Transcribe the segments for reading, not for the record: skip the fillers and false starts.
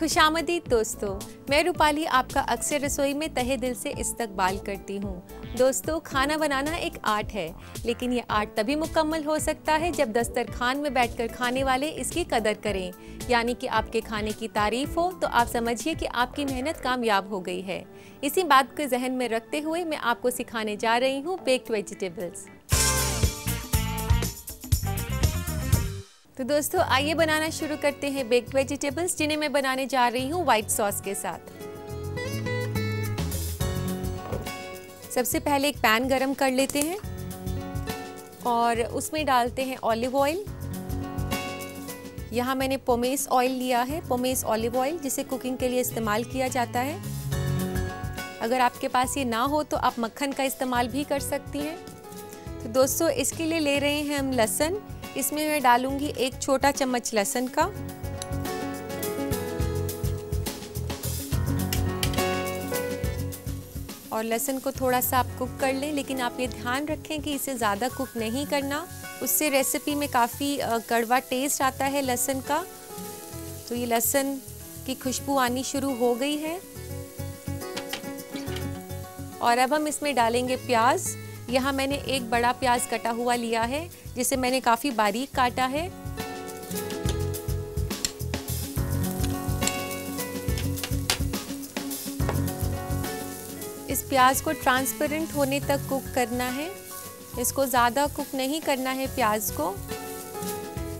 खुशामदीद दोस्तों, मैं रूपाली आपका अक्सर रसोई में तहे दिल से इस्तकबाल करती हूँ। दोस्तों, खाना बनाना एक आर्ट है, लेकिन ये आर्ट तभी मुकम्मल हो सकता है जब दस्तरखान में बैठकर खाने वाले इसकी कदर करें, यानी कि आपके खाने की तारीफ हो तो आप समझिए कि आपकी मेहनत कामयाब हो गई है। इसी बात को जहन में रखते हुए मैं आपको सिखाने जा रही हूँ बेक्ड वेजिटेबल्स। तो दोस्तों, आइए बनाना शुरू करते हैं बेक्ड वेजिटेबल्स, जिन्हें मैं बनाने जा रही हूँ वाइट सॉस के साथ। सबसे पहले एक पैन गरम कर लेते हैं और उसमें डालते हैं ऑलिव ऑयल। यहाँ मैंने पोमेस ऑयल लिया है, पोमेस ऑलिव ऑयल, जिसे कुकिंग के लिए इस्तेमाल किया जाता है। अगर आपके पास ये ना हो तो आप मक्खन का इस्तेमाल भी कर सकती हैं। तो दोस्तों, इसके लिए ले रहे हैं हम लहसुन। इसमें मैं डालूंगी एक छोटा चम्मच लहसुन का। और लहसुन को थोड़ा सा आप कुक कर लें, लेकिन आप ये ध्यान रखें कि इसे ज़्यादा कुक नहीं करना, उससे रेसिपी में काफ़ी कड़वा टेस्ट आता है लहसुन का। तो ये लहसुन की खुशबू आनी शुरू हो गई है और अब हम इसमें डालेंगे प्याज। यहाँ मैंने एक बड़ा प्याज कटा हुआ लिया है, जिसे मैंने काफ़ी बारीक काटा है। इस प्याज को ट्रांसपेरेंट होने तक कुक करना है, इसको ज़्यादा कुक नहीं करना है प्याज को।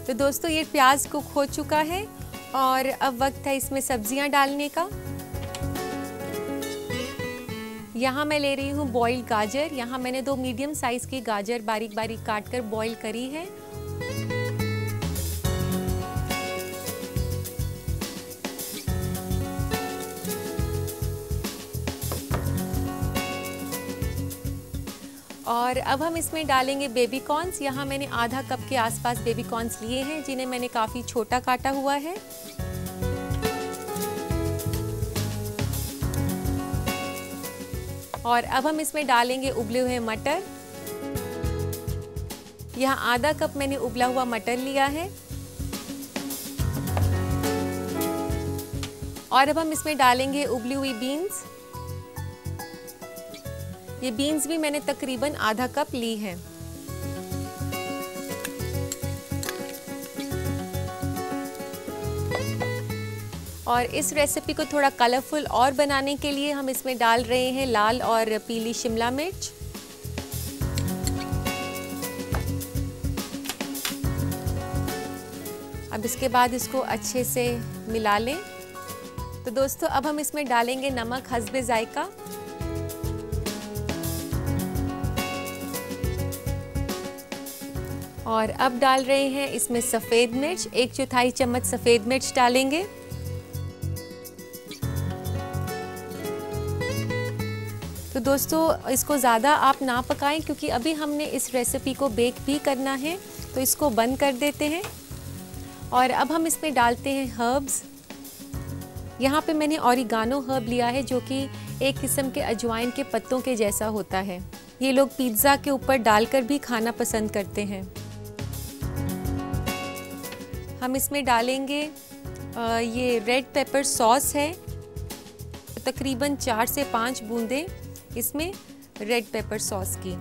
तो दोस्तों, ये प्याज कुक हो चुका है और अब वक्त है इसमें सब्जियां डालने का। यहाँ मैं ले रही हूँ बॉइल्ड गाजर। यहाँ मैंने 2 मीडियम साइज़ की गाजर बारीक बारीक काट कर बॉईल करी है। और अब हम इसमें डालेंगे बेबी कॉर्न्स। यहाँ मैंने आधा कप के आसपास बेबी कॉर्न्स लिए हैं, जिन्हें मैंने काफ़ी छोटा काटा हुआ है। और अब हम इसमें डालेंगे उबले हुए मटर। यहाँ आधा कप मैंने उबला हुआ मटर लिया है। और अब हम इसमें डालेंगे उबली हुई बीन्स। ये बीन्स भी मैंने तकरीबन आधा कप ली है। और इस रेसिपी को थोड़ा कलरफुल और बनाने के लिए हम इसमें डाल रहे हैं लाल और पीली शिमला मिर्च। अब इसके बाद इसको अच्छे से मिला लें। तो दोस्तों, अब हम इसमें डालेंगे नमक हस्बे जायका। और अब डाल रहे हैं इसमें सफ़ेद मिर्च, 1/4 चम्मच सफ़ेद मिर्च डालेंगे। तो दोस्तों, इसको ज़्यादा आप ना पकाएं, क्योंकि अभी हमने इस रेसिपी को बेक भी करना है। तो इसको बंद कर देते हैं। और अब हम इसमें डालते हैं हर्ब्स। यहाँ पे मैंने ऑरिगानो हर्ब लिया है, जो कि एक किस्म के अजवाइन के पत्तों के जैसा होता है। ये लोग पिज़्ज़ा के ऊपर डालकर भी खाना पसंद करते हैं। हम इसमें डालेंगे ये रेड पेपर सॉस है, तकरीबन 4 से 5 बूंदें इसमें रेड पेपर सॉस की।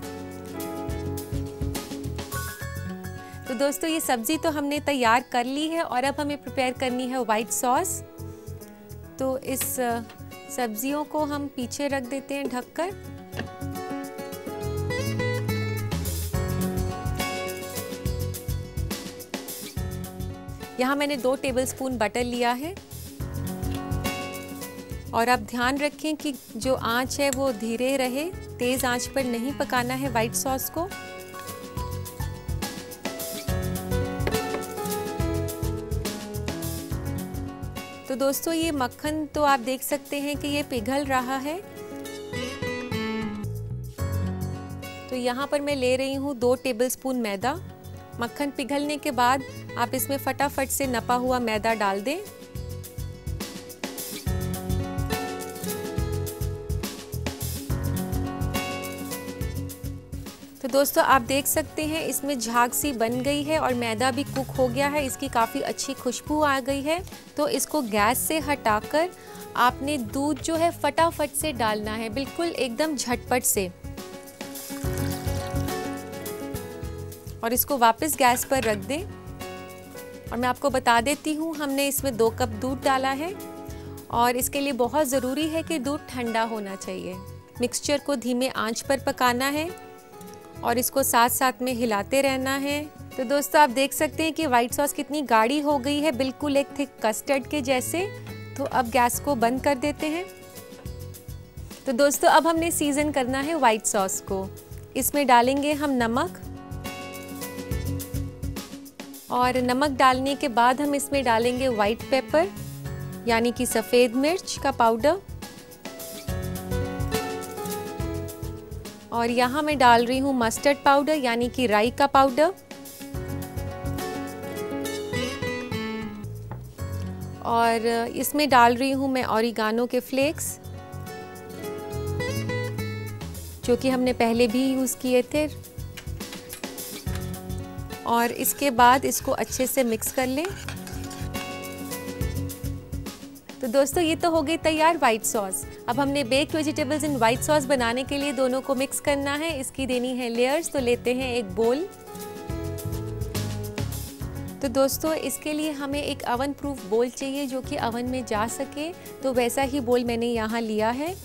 तो दोस्तों, ये सब्ज़ी तो हमने तैयार कर ली है और अब हमें प्रिपेयर करनी है वाइट सॉस। तो इस सब्जियों को हम पीछे रख देते हैं ढककर। यहाँ मैंने 2 टेबलस्पून बटर लिया है। और आप ध्यान रखें कि जो आंच है वो धीरे रहे, तेज़ आंच पर नहीं पकाना है वाइट सॉस को। तो दोस्तों, ये मक्खन तो आप देख सकते हैं कि ये पिघल रहा है। तो यहाँ पर मैं ले रही हूँ 2 टेबलस्पून मैदा। मक्खन पिघलने के बाद आप इसमें फटाफट से नपा हुआ मैदा डाल दें। तो तो दोस्तों आप देख सकते हैं इसमें झाग सी बन गई है और मैदा भी कुक हो गया है, इसकी काफ़ी अच्छी खुशबू आ गई है। तो इसको गैस से हटाकर आपने दूध जो है फटाफट से डालना है, बिल्कुल एकदम झटपट से, और इसको वापस गैस पर रख दें। और मैं आपको बता देती हूँ, हमने इसमें 2 कप दूध डाला है और इसके लिए बहुत ज़रूरी है कि दूध ठंडा होना चाहिए। मिक्सचर को धीमे आंच पर पकाना है और इसको साथ साथ में हिलाते रहना है। तो दोस्तों आप देख सकते हैं कि वाइट सॉस कितनी गाढ़ी हो गई है, बिल्कुल एक थिक कस्टर्ड के जैसे। तो अब गैस को बंद कर देते हैं। तो दोस्तों अब हमने सीजन करना है वाइट सॉस को। इसमें डालेंगे हम नमक, और नमक डालने के बाद हम इसमें डालेंगे वाइट पेपर यानी कि सफ़ेद मिर्च का पाउडर, और यहाँ मैं डाल रही हूँ मस्टर्ड पाउडर यानी कि राई का पाउडर, और इसमें डाल रही हूँ मैं ऑरिगानो के फ्लेक्स जो कि हमने पहले भी यूज़ किए थे। और इसके बाद इसको अच्छे से मिक्स कर लें। तो दोस्तों ये तो हो गई तैयार वाइट सॉस। अब हमने baked vegetables in white sauce बनाने के लिए दोनों को मिक्स करना है, इसकी देनी है लेयर्स। तो लेते हैं एक बोल। तो दोस्तों इसके लिए हमें एक अवन प्रूफ बोल चाहिए जो कि अवन में जा सके, तो वैसा ही बोल मैंने यहाँ लिया है।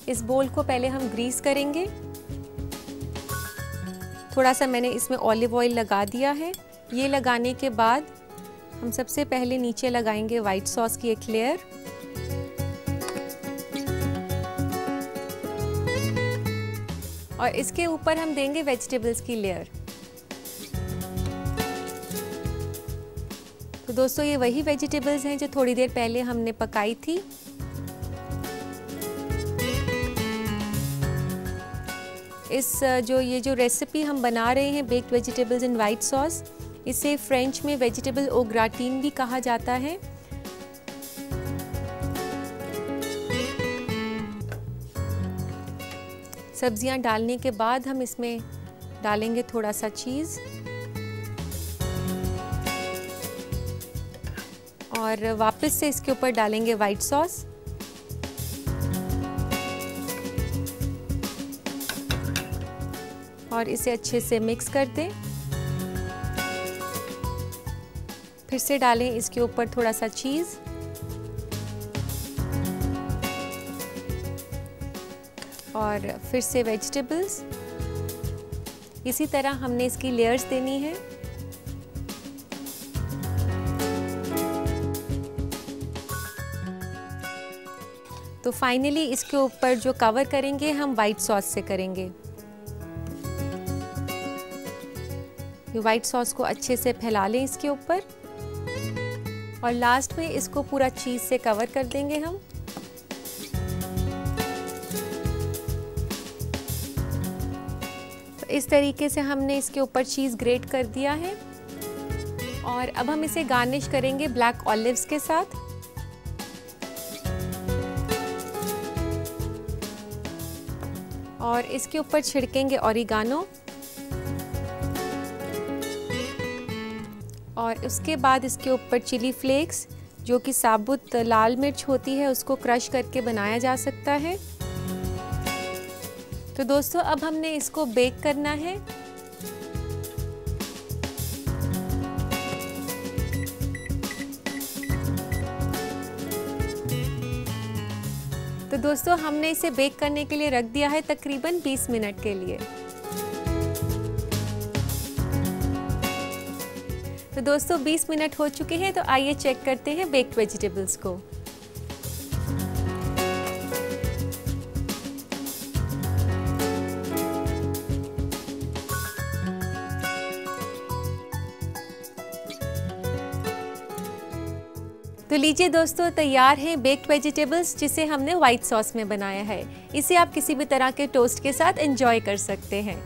इस बोल को पहले हम ग्रीस करेंगे। थोड़ा सा मैंने इसमें ऑलिव ऑयल लगा दिया है। ये लगाने के बाद हम सबसे पहले नीचे लगाएंगे वाइट सॉस की एक लेयर, और इसके ऊपर हम देंगे वेजिटेबल्स की लेयर। तो दोस्तों ये वही वेजिटेबल्स हैं जो थोड़ी देर पहले हमने पकाई थी। ये जो रेसिपी हम बना रहे हैं baked vegetables in white sauce, इसे फ्रेंच में वेजिटेबल ओ ग्राटीन भी कहा जाता है। सब्जियां डालने के बाद हम इसमें डालेंगे थोड़ा सा चीज़, और वापस से इसके ऊपर डालेंगे वाइट सॉस। और इसे अच्छे से मिक्स कर दें। फिर से डालें इसके ऊपर थोड़ा सा चीज़, और फिर से वेजिटेबल्स। इसी तरह हमने इसकी लेयर्स देनी है। तो फाइनली इसके ऊपर जो कवर करेंगे हम वाइट सॉस से करेंगे। वाइट सॉस को अच्छे से फैला लें इसके ऊपर, और लास्ट में इसको पूरा चीज़ से कवर कर देंगे हम। तो इस तरीके से हमने इसके ऊपर चीज़ ग्रेट कर दिया है, और अब हम इसे गार्निश करेंगे ब्लैक ऑलिव्स के साथ। और इसके ऊपर छिड़केंगे ऑरिगानो, और उसके बाद इसके ऊपर चिली फ्लेक्स जो कि साबुत लाल मिर्च होती है, उसको क्रश करके बनाया जा सकता है। तो दोस्तों अब हमने इसको बेक करना है। तो दोस्तों हमने इसे बेक करने के लिए रख दिया है तकरीबन 20 मिनट के लिए। तो दोस्तों 20 मिनट हो चुके हैं, तो आइए चेक करते हैं बेक्ड वेजिटेबल्स को। तो लीजिए दोस्तों, तैयार हैं बेक्ड वेजिटेबल्स जिसे हमने व्हाइट सॉस में बनाया है। इसे आप किसी भी तरह के टोस्ट के साथ एंजॉय कर सकते हैं।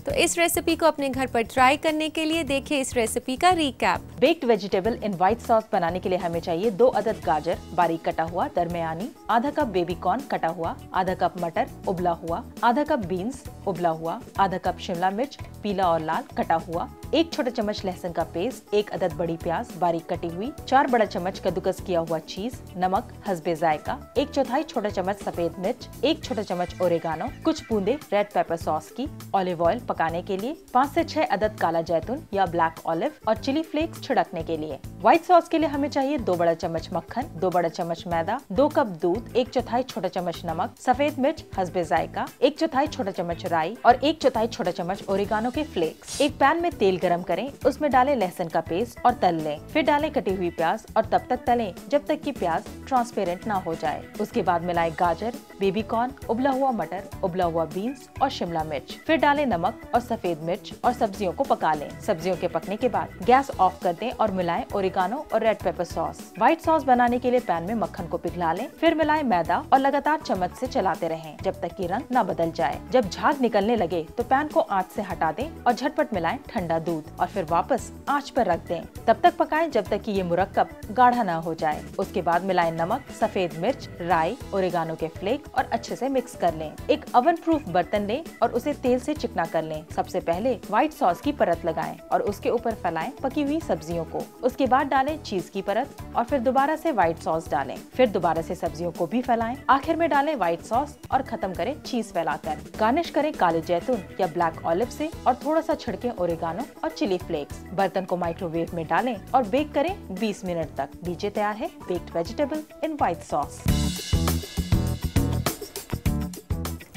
तो इस रेसिपी को अपने घर पर ट्राई करने के लिए देखिए इस रेसिपी का रिकैप। बेक्ड वेजिटेबल इन व्हाइट सॉस बनाने के लिए हमें चाहिए 2 अदद गाजर बारीक कटा हुआ दरमियानी, आधा कप बेबी कॉर्न कटा हुआ, आधा कप मटर उबला हुआ, आधा कप बीन्स उबला हुआ, आधा कप शिमला मिर्च पीला और लाल कटा हुआ, 1 छोटा चम्मच लहसुन का पेस्ट, 1 अदद बड़ी प्याज बारीक कटी हुई, 4 बड़ा चम्मच कद्दूकस किया हुआ चीज, नमक हस्बे जायका, 1/4 छोटा चम्मच सफेद मिर्च, 1 छोटा चम्मच ओरेगानो, कुछ बूंदे रेड पेपर सॉस की, ऑलिव ऑयल पकाने के लिए, 5 से 6 अदद काला जैतून या ब्लैक ऑलिव और चिली फ्लेक्स छिड़कने के लिए। व्हाइट सॉस के लिए हमें चाहिए 2 बड़ा चम्मच मक्खन, 2 बड़ा चम्मच मैदा, 2 कप दूध, 1/4 छोटा चम्मच नमक, सफेद मिर्च हस्बे जायका, 1/4 छोटा चम्मच राई और 1/4 छोटा चम्मच ओरेगानो के फ्लेक्स। एक पैन में तेल गरम करें, उसमें डालें लहसुन का पेस्ट और तल लें। फिर डालें कटी हुई प्याज और तब तक तलें जब तक कि प्याज ट्रांसपेरेंट ना हो जाए। उसके बाद मिलाएं गाजर, बेबी कॉर्न, उबला हुआ मटर, उबला हुआ बीन्स और शिमला मिर्च। फिर डालें नमक और सफेद मिर्च और सब्जियों को पका लें। सब्जियों के पकने के बाद गैस ऑफ कर दें और मिलाएं ओरिगानो और red pepper sauce. White sauce बनाने के लिए पैन में मक्खन को पिघला लें, फिर मिलाएं मैदा और लगातार चम्मच से चलाते रहें जब तक कि रंग न बदल जाए। जब झाग निकलने लगे तो पैन को आंच से हटा दें और झटपट मिलाएं ठंडा दूध और फिर वापस आंच पर रख दें। तब तक पकाएं जब तक कि ये मुरक्कब गाढ़ा न हो जाए। उसके बाद मिलाएं नमक, सफेद मिर्च, राई, ओरेगानो के फ्लेक और अच्छे से मिक्स कर लें। एक ओवन प्रूफ बर्तन लें और उसे तेल से चिकना कर लें। सबसे पहले व्हाइट सॉस की परत लगाएं और उसके ऊपर फैलाएं पकी हुई सब्जियों को। उसके बाद डालें चीज की परत और फिर दोबारा से व्हाइट सॉस डालें। फिर दोबारा से सब्जियों को भी फैलाएं। आखिर में डालें व्हाइट सॉस और खत्म करें चीज फैलाकर। गार्निश करें काले जैतून या ब्लैक ऑलिव से और थोड़ा सा छिड़कें ओरेगानो और चिली फ्लेक्स। बर्तन को माइक्रोवेव में डालें और बेक करें 20 मिनट तक। लीजिए तैयार है बेक्ड वेजिटेबल इन व्हाइट सॉस।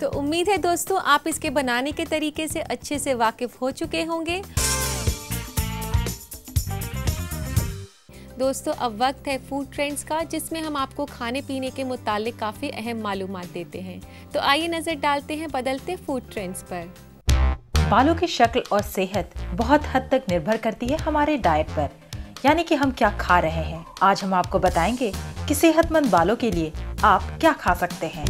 तो उम्मीद है दोस्तों आप इसके बनाने के तरीके से अच्छे से वाकिफ हो चुके होंगे। दोस्तों अब वक्त है फूड ट्रेंड्स का, जिसमें हम आपको खाने पीने के मुतालिक काफ़ी अहम मालूमात देते हैं। तो आइए नज़र डालते हैं बदलते फूड ट्रेंड्स पर। बालों की शक्ल और सेहत बहुत हद तक निर्भर करती है हमारे डाइट पर, यानी कि हम क्या खा रहे हैं। आज हम आपको बताएंगे कि सेहतमंद बालों के लिए आप क्या खा सकते हैं।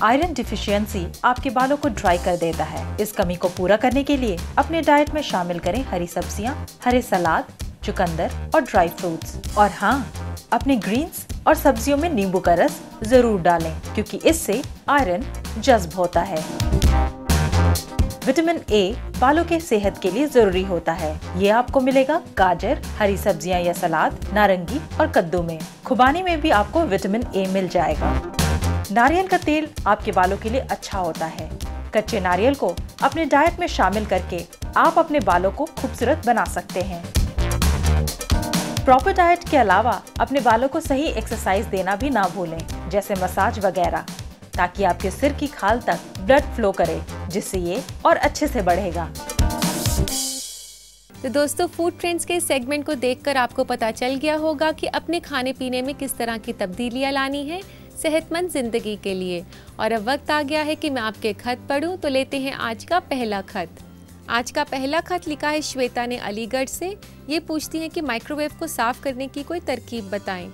आयरन डिफिशियंसी आपके बालों को ड्राई कर देता है। इस कमी को पूरा करने के लिए अपने डाइट में शामिल करें हरी सब्जियां, हरे सलाद, चुकंदर और ड्राई फ्रूट्स। और हाँ, अपने ग्रीन्स और सब्जियों में नींबू का रस जरूर डालें, क्योंकि इससे आयरन जज्ब होता है। विटामिन ए बालों के सेहत के लिए जरूरी होता है। ये आपको मिलेगा गाजर, हरी सब्जियां या सलाद, नारंगी और कद्दू में। खुबानी में भी आपको विटामिन ए मिल जाएगा। नारियल का तेल आपके बालों के लिए अच्छा होता है। कच्चे नारियल को अपने डाइट में शामिल करके आप अपने बालों को खूबसूरत बना सकते हैं। प्रॉपर डाइट के अलावा अपने बालों को सही एक्सरसाइज देना भी ना भूलें, जैसे मसाज वगैरह, ताकि आपके सिर की खाल तक ब्लड फ्लो करे, जिससे ये और अच्छे से बढ़ेगा। तो दोस्तों फूड ट्रेंड्स के सेगमेंट को देखकर आपको पता चल गया होगा कि अपने खाने पीने में किस तरह की तब्दीलियां लानी है सेहतमंद जिंदगी के लिए। और अब वक्त आ गया है कि मैं आपके खत पढ़ूं, तो लेते हैं आज का पहला खत। आज का पहला खत लिखा है श्वेता ने अलीगढ़ से। ये पूछती हैं कि माइक्रोवेव को साफ करने की कोई तरकीब बताएं।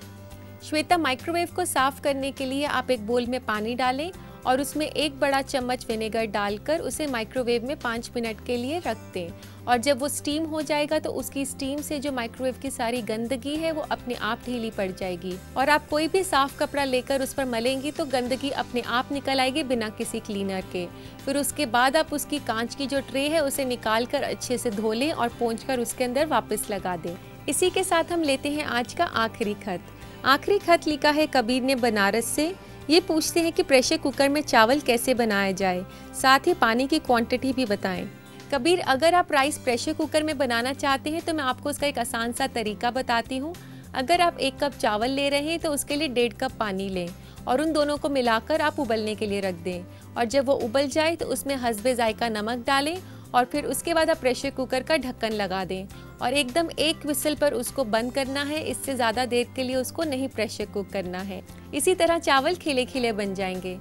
श्वेता, माइक्रोवेव को साफ करने के लिए आप एक बोल में पानी डालें और उसमें 1 बड़ा चम्मच विनेगर डालकर उसे माइक्रोवेव में 5 मिनट के लिए रख दें। और जब वो स्टीम हो जाएगा तो उसकी स्टीम से जो माइक्रोवेव की सारी गंदगी है वो अपने आप ढीली पड़ जाएगी। और आप कोई भी साफ कपड़ा लेकर उस पर मलेंगी तो गंदगी अपने आप निकल आएगी बिना किसी क्लीनर के। फिर उसके बाद आप उसकी कांच की जो ट्रे है उसे निकाल कर अच्छे से धो लें और पोंछ कर उसके अंदर वापस लगा दें। इसी के साथ हम लेते हैं आज का आखिरी खत। आखिरी खत लिखा है कबीर ने बनारस से। ये पूछते हैं कि प्रेशर कुकर में चावल कैसे बनाया जाए, साथ ही पानी की क्वांटिटी भी बताएं। कबीर, अगर आप राइस प्रेशर कुकर में बनाना चाहते हैं तो मैं आपको उसका एक आसान सा तरीका बताती हूँ। अगर आप 1 कप चावल ले रहे हैं तो उसके लिए 1.5 कप पानी लें और उन दोनों को मिलाकर आप उबलने के लिए रख दें। और जब वो उबल जाए तो उसमें हस्बे जायका नमक डालें और फिर उसके बाद आप प्रेशर कुकर का ढक्कन लगा दें और एकदम 1 विसल पर उसको बंद करना है। इससे ज़्यादा देर के लिए उसको नहीं प्रेशर कुक करना है। इसी तरह चावल खिले खिले बन जाएंगे।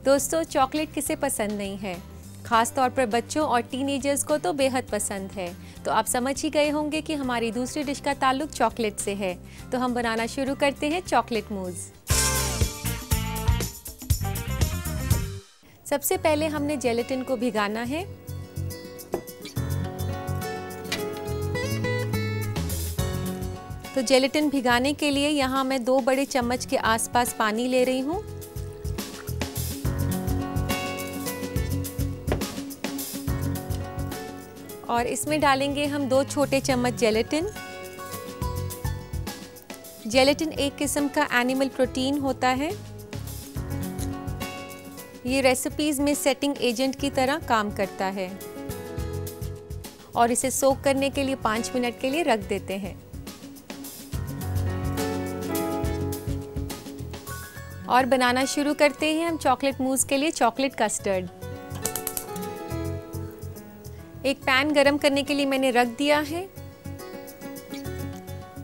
दोस्तों, चॉकलेट किसे पसंद नहीं है, खास तौर पर बच्चों और टीनेजर्स को तो बेहद पसंद है। तो आप समझ ही गए होंगे कि हमारी दूसरी डिश का ताल्लुक चॉकलेट से है। तो हम बनाना शुरू करते हैं चॉकलेट मूज़। सबसे पहले हमने जेलेटिन को भिगाना है। तो जेलेटिन भिगाने के लिए यहाँ मैं 2 बड़े चम्मच के आसपास पानी ले रही हूँ। और इसमें डालेंगे हम 2 छोटे चम्मच जेलेटिन। जेलेटिन एक किस्म का एनिमल प्रोटीन होता है। ये रेसिपीज में सेटिंग एजेंट की तरह काम करता है और इसे सोक करने के लिए 5 मिनट के लिए रख देते हैं। और बनाना शुरू करते हैं हम चॉकलेट मूस के लिए चॉकलेट कस्टर्ड। एक पैन गरम करने के लिए मैंने रख दिया है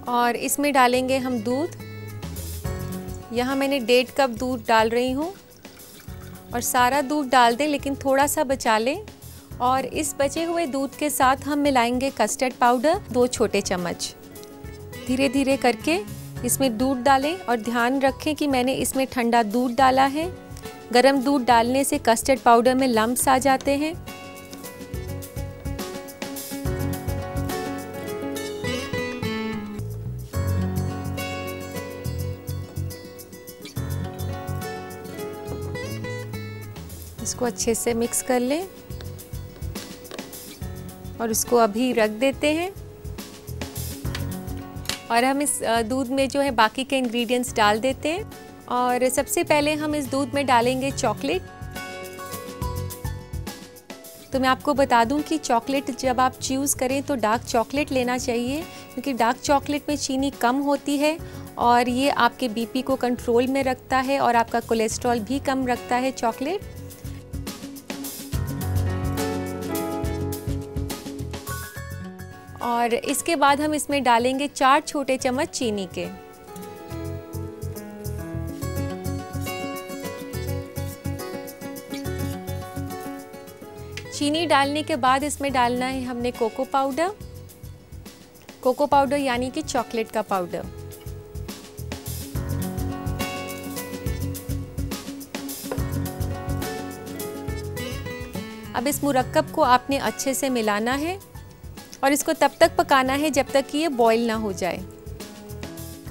और इसमें डालेंगे हम दूध। यहाँ मैंने 1.5 कप दूध डाल रही हूँ और सारा दूध डाल दें, लेकिन थोड़ा सा बचा लें। और इस बचे हुए दूध के साथ हम मिलाएंगे कस्टर्ड पाउडर 2 छोटे चम्मच। धीरे धीरे करके इसमें दूध डालें और ध्यान रखें कि मैंने इसमें ठंडा दूध डाला है। गरम दूध डालने से कस्टर्ड पाउडर में लम्प्स आ जाते हैं। इसको अच्छे से मिक्स कर लें और इसको अभी रख देते हैं। और हम इस दूध में जो है बाकी के इंग्रेडिएंट्स डाल देते हैं। और सबसे पहले हम इस दूध में डालेंगे चॉकलेट। तो मैं आपको बता दूं कि चॉकलेट जब आप चूज़ करें तो डार्क चॉकलेट लेना चाहिए, क्योंकि डार्क चॉकलेट में चीनी कम होती है और ये आपके बीपी को कंट्रोल में रखता है और आपका कोलेस्ट्रॉल भी कम रखता है चॉकलेट। और इसके बाद हम इसमें डालेंगे 4 छोटे चम्मच चीनी के। चीनी डालने के बाद इसमें डालना है हमने कोको पाउडर। कोको पाउडर यानी कि चॉकलेट का पाउडर। अब इस मुरक्कब को आपने अच्छे से मिलाना है और इसको तब तक पकाना है जब तक कि ये बॉईल ना हो जाए।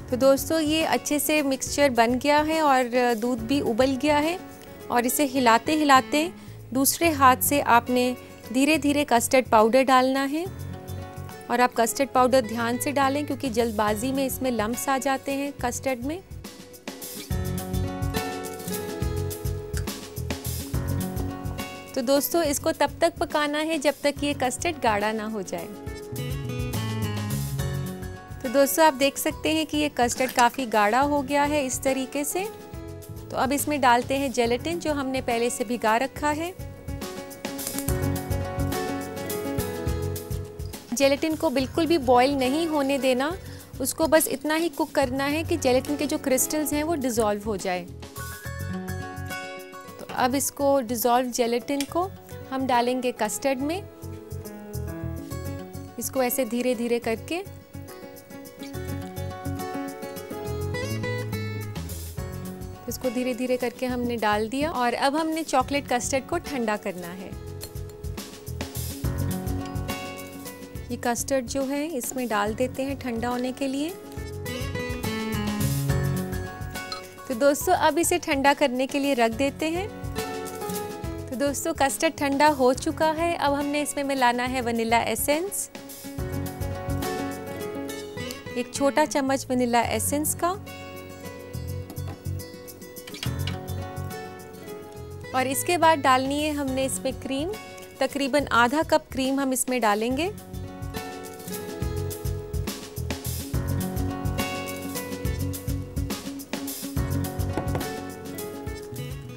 तो दोस्तों ये अच्छे से मिक्सचर बन गया है और दूध भी उबल गया है। और इसे हिलाते हिलाते दूसरे हाथ से आपने धीरे धीरे कस्टर्ड पाउडर डालना है। और आप कस्टर्ड पाउडर ध्यान से डालें, क्योंकि जल्दबाजी में इसमें लम्प्स आ जाते हैं कस्टर्ड में। तो दोस्तों इसको तब तक पकाना है जब तक ये कस्टर्ड गाढ़ा ना हो जाए। तो दोस्तों आप देख सकते हैं कि ये कस्टर्ड काफ़ी गाढ़ा हो गया है इस तरीके से। तो अब इसमें डालते हैं जेलेटिन जो हमने पहले से भिगा रखा है। जेलेटिन को बिल्कुल भी बॉईल नहीं होने देना, उसको बस इतना ही कुक करना है कि जेलेटिन के जो क्रिस्टल्स हैं वो डिज़ोल्व हो जाए। अब इसको डिज़ोल्व जेलेटिन को हम डालेंगे कस्टर्ड में। इसको ऐसे धीरे धीरे करके इसको धीरे धीरे करके हमने डाल दिया। और अब हमने चॉकलेट कस्टर्ड को ठंडा करना है। ये कस्टर्ड जो है इसमें डाल देते हैं ठंडा होने के लिए। तो दोस्तों अब इसे ठंडा करने के लिए रख देते हैं। तो दोस्तों कस्टर्ड ठंडा हो चुका है। अब हमने इसमें मिलाना है वनीला एसेंस, 1 छोटा चम्मच वनीला एसेंस का। और इसके बाद डालनी है हमने इसमें क्रीम, तकरीबन आधा कप क्रीम हम इसमें डालेंगे।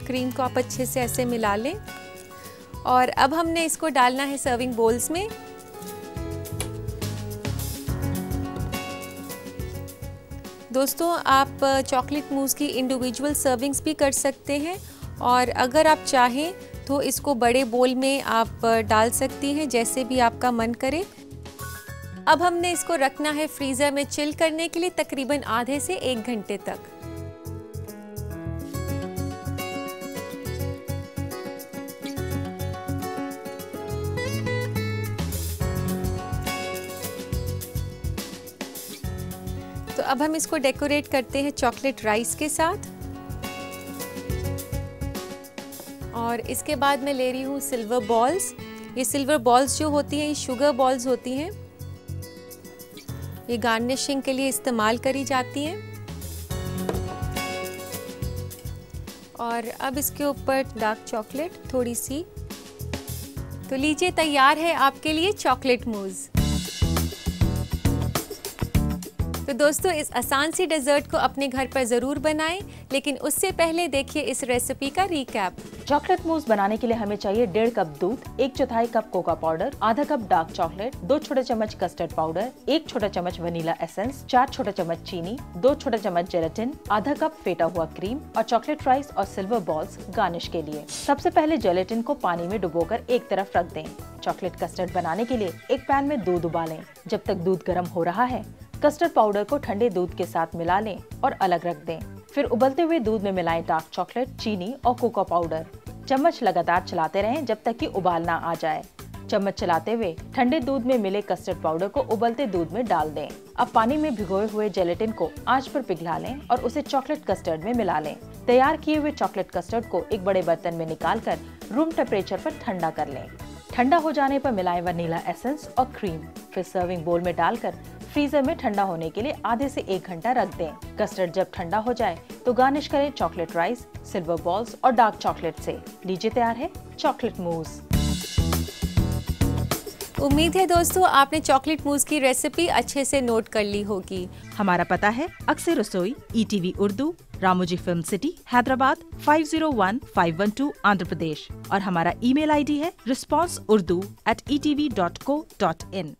क्रीम को आप अच्छे से ऐसे मिला लें। और अब हमने इसको डालना है सर्विंग बोल्स में। दोस्तों आप चॉकलेट मूस की इंडिविजुअल सर्विंग्स भी कर सकते हैं और अगर आप चाहें तो इसको बड़े बोल में आप डाल सकती हैं, जैसे भी आपका मन करे। अब हमने इसको रखना है फ्रीज़र में चिल करने के लिए तकरीबन आधे से 1 घंटे तक। तो अब हम इसको डेकोरेट करते हैं चॉकलेट राइस के साथ। और इसके बाद मैं ले रही हूँ सिल्वर बॉल्स। ये सिल्वर बॉल्स जो होती हैं ये शुगर बॉल्स होती हैं, ये गार्निशिंग के लिए इस्तेमाल करी जाती हैं। और अब इसके ऊपर डार्क चॉकलेट थोड़ी सी। तो लीजिए, तैयार है आपके लिए चॉकलेट मूज़। तो दोस्तों, इस आसान सी डेजर्ट को अपने घर पर ज़रूर बनाएं, लेकिन उससे पहले देखिए इस रेसिपी का रिकैप। चॉकलेट मूस बनाने के लिए हमें चाहिए 1.5 कप दूध, 1/4 कप कोका पाउडर, आधा कप डार्क चॉकलेट, 2 छोटे चम्मच कस्टर्ड पाउडर, 1 छोटा चम्मच वनीला एसेंस, 4 छोटे चम्मच चीनी, 2 छोटे चम्मच जेलेटिन, आधा कप फेटा हुआ क्रीम और चॉकलेट राइस और सिल्वर बॉल्स गार्निश के लिए। सबसे पहले जेलेटिन को पानी में डुबोकर एक तरफ रख दें। चॉकलेट कस्टर्ड बनाने के लिए एक पैन में दूध उबालें। जब तक दूध गर्म हो रहा है, कस्टर्ड पाउडर को ठंडे दूध के साथ मिला लें और अलग रख दें। फिर उबलते हुए दूध में मिलाएं डार्क चॉकलेट, चीनी और कोको पाउडर। चम्मच लगातार चलाते रहें जब तक कि उबाल ना आ जाए। चम्मच चलाते हुए ठंडे दूध में मिले कस्टर्ड पाउडर को उबलते दूध में डाल दें। अब पानी में भिगोए हुए जेलेटिन को आंच पर पिघला लें और उसे चॉकलेट कस्टर्ड में मिला लें। तैयार किए हुए चॉकलेट कस्टर्ड को एक बड़े बर्तन में निकालकर रूम टेम्परेचर पर ठंडा कर लें। ठंडा हो जाने पर मिलाएं वनीला एसेंस और क्रीम। फिर सर्विंग बोल में डालकर फ्रीजर में ठंडा होने के लिए आधे से 1 घंटा रख दें। कस्टर्ड जब ठंडा हो जाए तो गार्निश करें चॉकलेट राइस, सिल्वर बॉल्स और डार्क चॉकलेट से। लीजिए, तैयार है चॉकलेट मूस। उम्मीद है दोस्तों आपने चॉकलेट मूस की रेसिपी अच्छे से नोट कर ली होगी। हमारा पता है अक्सर रसोई, ETV Urdu, Ramoji film city, Hyderabad 501512, Andhra Pradesh. और हमारा ईमेल ID है responseurdu@etv.co.in।